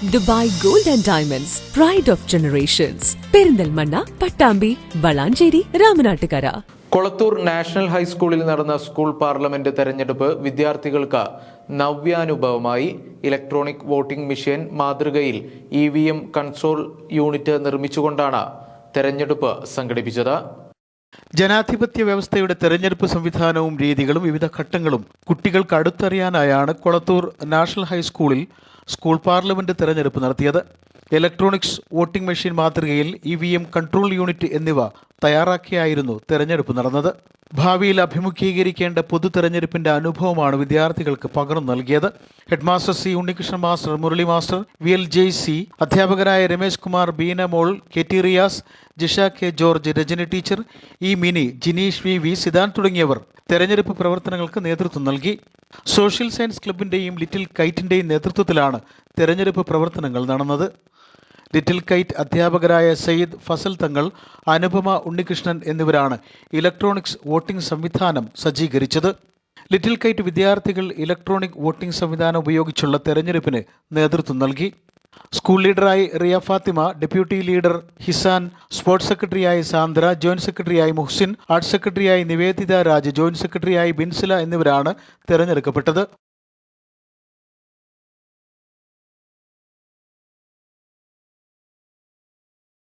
Dubai gold and diamonds, pride of generations, Perinthalmanna, Pattambi, Valanchery, Ramanattukara. Kolathur national ഹൈസ്കൂളിൽ നടന്ന school parliament തെരഞ്ഞെടുപ്പ് വിദ്യാർത്ഥികൾക്ക് നവ്യാനുഭവമായി. ഇലക്ട്രോണിക് വോട്ടിംഗ് മെഷീൻ മാതൃകയിൽ EVM കൺട്രോൾ യൂണിറ്റ് നിർമ്മിച്ചുകൊണ്ടാണ് തെരഞ്ഞെടുപ്പ് സംഘടിപ്പിച്ചത്. ജനാധിപത്യ വ്യവസ്ഥയുടെ തെരഞ്ഞെടുപ്പ് സംവിധാനവും രീതികളും വിവിധ ഘട്ടങ്ങളും കുട്ടികൾക്ക് അടുത്തറിയാനായാണ് കൊളത്തൂർ നാഷണൽ ഹൈസ്കൂളിൽ സ്കൂൾ പാർലമെന്റ് തെരഞ്ഞെടുപ്പ് നടത്തിയത്. ഇലക്ട്രോണിക്സ് വോട്ടിംഗ് മെഷീൻ മാതൃകയിൽ EVM കൺട്രോൾ യൂണിറ്റ് എന്നിവ തയ്യാറാക്കിയായിരുന്നു തെരഞ്ഞെടുപ്പ് നടന്നത്. ഭാവിയിൽ അഭിമുഖീകരിക്കേണ്ട പൊതു തെരഞ്ഞെടുപ്പിന്റെ അനുഭവമാണ് വിദ്യാർത്ഥികൾക്ക് പകർന്നു നൽകിയത്. Headmaster C. Unnikrishnan master, Murali master, VLJC, അധ്യാപകരായ Ramesh Kumar, Beena Mol, KT Riyas, Jisha K. George, Rajani teacher, E. Mini, Jineesh V. Zidane തുടങ്ങിയവർ തെരഞ്ഞെടുപ്പ് പ്രവർത്തനങ്ങൾക്ക് നേതൃത്വം നൽകി. സോഷ്യൽ സയൻസ് ക്ലബിന്റെയും ലിറ്റിൽ കൈറ്റിന്റെയും നേതൃത്വത്തിലാണ് തെരഞ്ഞെടുപ്പ് പ്രവർത്തനങ്ങൾ നടന്നത്. ലിറ്റിൽ കൈറ്റ് അധ്യാപകരായ സയ്യിദ് ഫസൽ തങ്ങൾ, അനുപമ ഉണ്ണികൃഷ്ണൻ എന്നിവരാണ് ഇലക്ട്രോണിക്സ് വോട്ടിംഗ് സംവിധാനം സജ്ജീകരിച്ചത്. ലിറ്റിൽ കൈറ്റ് വിദ്യാർത്ഥികൾ ഇലക്ട്രോണിക് വോട്ടിംഗ് സംവിധാനം ഉപയോഗിച്ചുള്ള തെരഞ്ഞെടുപ്പിന് നേതൃത്വം നൽകി. സ്കൂൾ ലീഡറായി Riya Fathima, deputy leader Hisan, sports സെക്രട്ടറിയായി സാന്ദ്ര, ജോയിന്റ് സെക്രട്ടറിയായി മുഹ്സിൻ, ആർട്സ് സെക്രട്ടറിയായി നിവേദിത രാജ്, ജോയിന്റ് സെക്രട്ടറിയായി ബിൻസില എന്നിവരാണ് തെരഞ്ഞെടുക്കപ്പെട്ടത്.